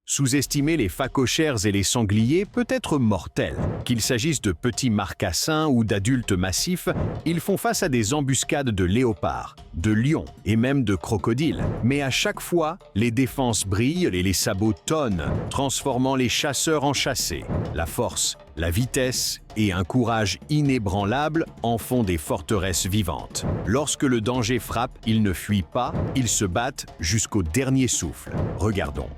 Sous-estimer les phacochères et les sangliers peut être mortel. Qu'il s'agisse de petits marcassins ou d'adultes massifs, ils font face à des embuscades de léopards, de lions et même de crocodiles. Mais à chaque fois, les défenses brillent et les sabots tonnent, transformant les chasseurs en chassés. La force, la vitesse et un courage inébranlable en font des forteresses vivantes. Lorsque le danger frappe, ils ne fuient pas, ils se battent jusqu'au dernier souffle. Regardons.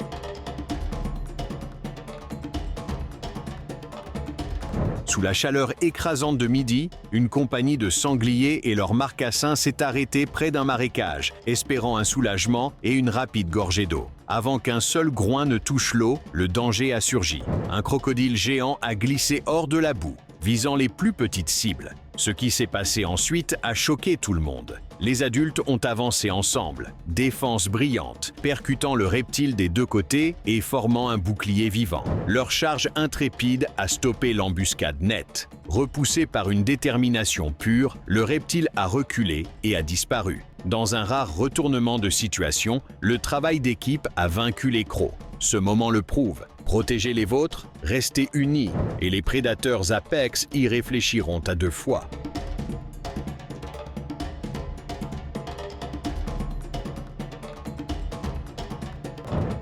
Sous la chaleur écrasante de midi, une compagnie de sangliers et leurs marcassins s'est arrêtée près d'un marécage, espérant un soulagement et une rapide gorgée d'eau. Avant qu'un seul groin ne touche l'eau, le danger a surgi. Un crocodile géant a glissé hors de la boue, visant les plus petites cibles. Ce qui s'est passé ensuite a choqué tout le monde. Les adultes ont avancé ensemble, défense brillante, percutant le reptile des deux côtés et formant un bouclier vivant. Leur charge intrépide a stoppé l'embuscade nette. Repoussé par une détermination pure, le reptile a reculé et a disparu. Dans un rare retournement de situation, le travail d'équipe a vaincu les crocs. Ce moment le prouve. Protégez les vôtres, restez unis, et les prédateurs apex y réfléchiront à deux fois.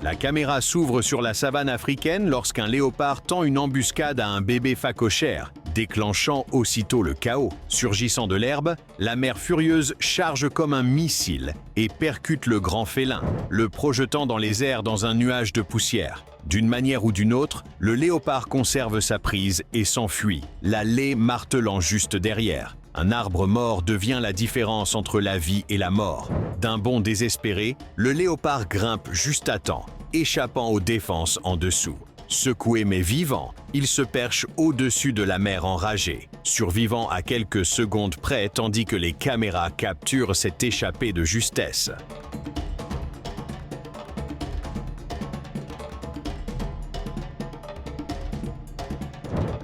La caméra s'ouvre sur la savane africaine lorsqu'un léopard tend une embuscade à un bébé phacochère, déclenchant aussitôt le chaos. Surgissant de l'herbe, la mère furieuse charge comme un missile et percute le grand félin, le projetant dans les airs dans un nuage de poussière. D'une manière ou d'une autre, le léopard conserve sa prise et s'enfuit, la laie martelant juste derrière. Un arbre mort devient la différence entre la vie et la mort. D'un bond désespéré, le léopard grimpe juste à temps, échappant aux défenses en dessous. Secoué mais vivant, il se perche au-dessus de la mer enragée, survivant à quelques secondes près tandis que les caméras capturent cette échappée de justesse.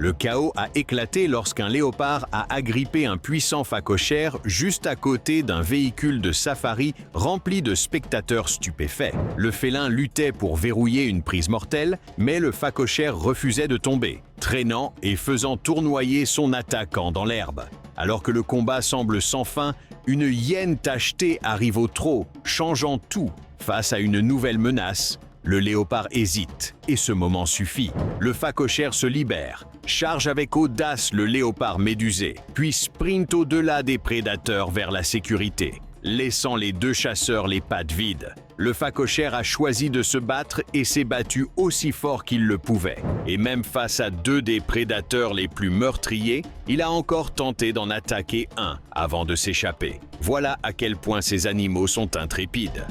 Le chaos a éclaté lorsqu'un léopard a agrippé un puissant phacochère juste à côté d'un véhicule de safari rempli de spectateurs stupéfaits. Le félin luttait pour verrouiller une prise mortelle, mais le phacochère refusait de tomber, traînant et faisant tournoyer son attaquant dans l'herbe. Alors que le combat semble sans fin, une hyène tachetée arrive au trot, changeant tout. Face à une nouvelle menace, le léopard hésite, et ce moment suffit. Le phacochère se libère, charge avec audace le léopard médusé, puis sprinte au-delà des prédateurs vers la sécurité, laissant les deux chasseurs les pattes vides. Le phacochère a choisi de se battre et s'est battu aussi fort qu'il le pouvait. Et même face à deux des prédateurs les plus meurtriers, il a encore tenté d'en attaquer un avant de s'échapper. Voilà à quel point ces animaux sont intrépides.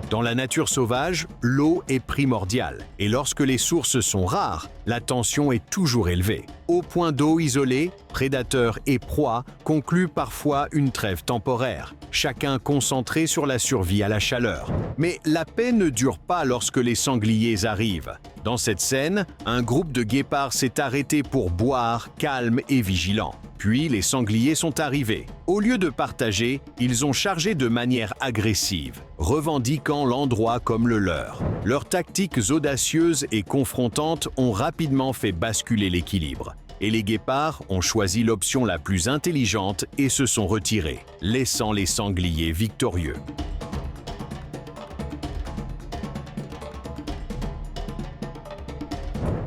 Dans la nature sauvage, l'eau est primordiale, et lorsque les sources sont rares, la tension est toujours élevée. Au point d'eau isolé, prédateurs et proies concluent parfois une trêve temporaire, chacun concentré sur la survie à la chaleur. Mais la paix ne dure pas lorsque les sangliers arrivent. Dans cette scène, un groupe de guépards s'est arrêté pour boire, calme et vigilant. Puis les sangliers sont arrivés. Au lieu de partager, ils ont chargé de manière agressive, revendiquant l'endroit comme le leur. Leurs tactiques audacieuses et confrontantes ont rapidement fait basculer l'équilibre. Et les guépards ont choisi l'option la plus intelligente et se sont retirés, laissant les sangliers victorieux.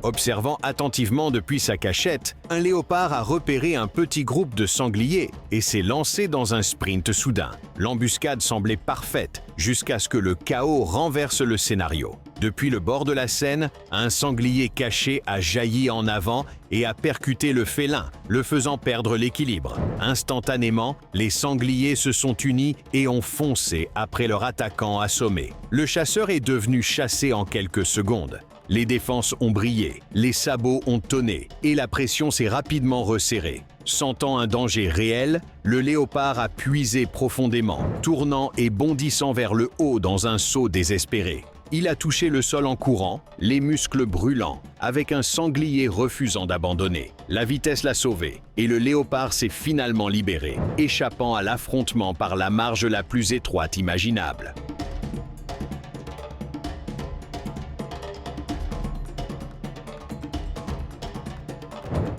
Observant attentivement depuis sa cachette, un léopard a repéré un petit groupe de sangliers et s'est lancé dans un sprint soudain. L'embuscade semblait parfaite jusqu'à ce que le chaos renverse le scénario. Depuis le bord de la Seine, un sanglier caché a jailli en avant et a percuté le félin, le faisant perdre l'équilibre. Instantanément, les sangliers se sont unis et ont foncé après leur attaquant assommé. Le chasseur est devenu chassé en quelques secondes. Les défenses ont brillé, les sabots ont tonné et la pression s'est rapidement resserrée. Sentant un danger réel, le léopard a puisé profondément, tournant et bondissant vers le haut dans un saut désespéré. Il a touché le sol en courant, les muscles brûlants, avec un sanglier refusant d'abandonner. La vitesse l'a sauvé, et le léopard s'est finalement libéré, échappant à l'affrontement par la marge la plus étroite imaginable.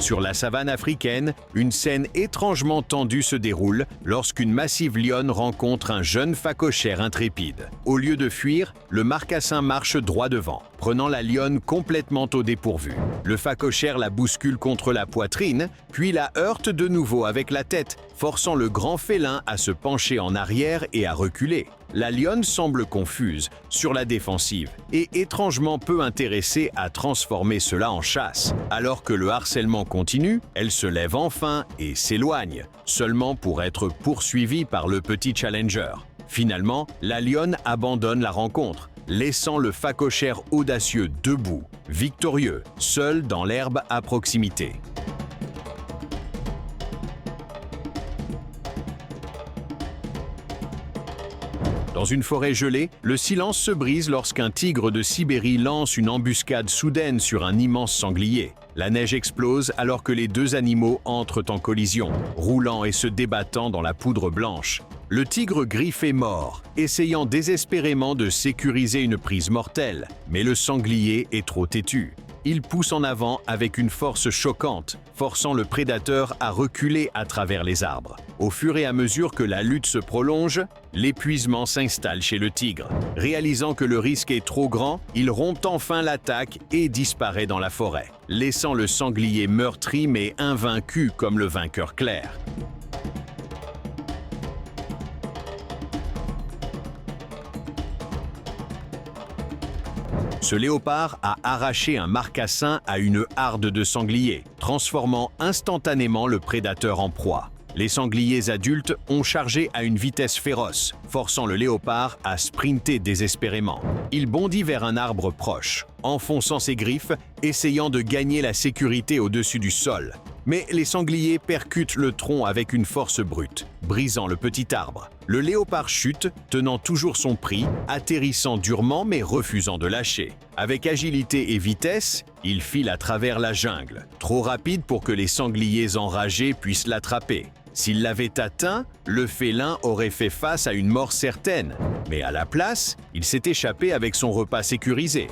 Sur la savane africaine, une scène étrangement tendue se déroule lorsqu'une massive lionne rencontre un jeune phacochère intrépide. Au lieu de fuir, le marcassin marche droit devant, prenant la lionne complètement au dépourvu. Le phacochère la bouscule contre la poitrine, puis la heurte de nouveau avec la tête, forçant le grand félin à se pencher en arrière et à reculer. La lionne semble confuse, sur la défensive, et étrangement peu intéressée à transformer cela en chasse. Alors que le harcèlement continue, elle se lève enfin et s'éloigne, seulement pour être poursuivie par le petit challenger. Finalement, la lionne abandonne la rencontre, laissant le phacochère audacieux debout, victorieux, seul dans l'herbe à proximité. Dans une forêt gelée, le silence se brise lorsqu'un tigre de Sibérie lance une embuscade soudaine sur un immense sanglier. La neige explose alors que les deux animaux entrent en collision, roulant et se débattant dans la poudre blanche. Le tigre griffe est mort, essayant désespérément de sécuriser une prise mortelle, mais le sanglier est trop têtu. Il pousse en avant avec une force choquante, forçant le prédateur à reculer à travers les arbres. Au fur et à mesure que la lutte se prolonge, l'épuisement s'installe chez le tigre. Réalisant que le risque est trop grand, il rompt enfin l'attaque et disparaît dans la forêt, laissant le sanglier meurtri mais invaincu comme le vainqueur clair. Ce léopard a arraché un marcassin à une harde de sangliers, transformant instantanément le prédateur en proie. Les sangliers adultes ont chargé à une vitesse féroce, forçant le léopard à sprinter désespérément. Il bondit vers un arbre proche, enfonçant ses griffes, essayant de gagner la sécurité au-dessus du sol. Mais les sangliers percutent le tronc avec une force brute, brisant le petit arbre. Le léopard chute, tenant toujours son prix, atterrissant durement mais refusant de lâcher. Avec agilité et vitesse, il file à travers la jungle, trop rapide pour que les sangliers enragés puissent l'attraper. S'il l'avait atteint, le félin aurait fait face à une mort certaine. Mais à la place, il s'est échappé avec son repas sécurisé.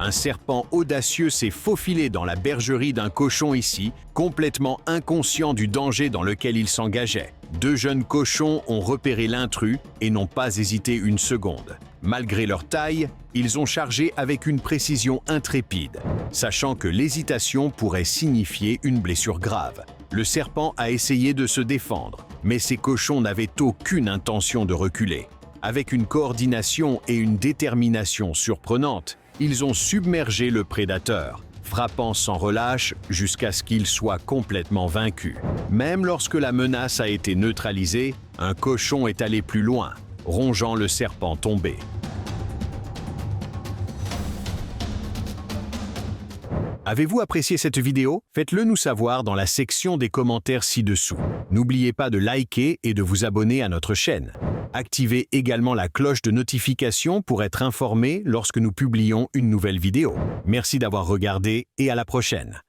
Un serpent audacieux s'est faufilé dans la bergerie d'un cochon ici, complètement inconscient du danger dans lequel il s'engageait. Deux jeunes cochons ont repéré l'intrus et n'ont pas hésité une seconde. Malgré leur taille, ils ont chargé avec une précision intrépide, sachant que l'hésitation pourrait signifier une blessure grave. Le serpent a essayé de se défendre, mais ces cochons n'avaient aucune intention de reculer. Avec une coordination et une détermination surprenantes, ils ont submergé le prédateur, frappant sans relâche jusqu'à ce qu'il soit complètement vaincu. Même lorsque la menace a été neutralisée, un cochon est allé plus loin, rongeant le serpent tombé. Avez-vous apprécié cette vidéo? Faites-le nous savoir dans la section des commentaires ci-dessous. N'oubliez pas de liker et de vous abonner à notre chaîne. Activez également la cloche de notification pour être informé lorsque nous publions une nouvelle vidéo. Merci d'avoir regardé et à la prochaine.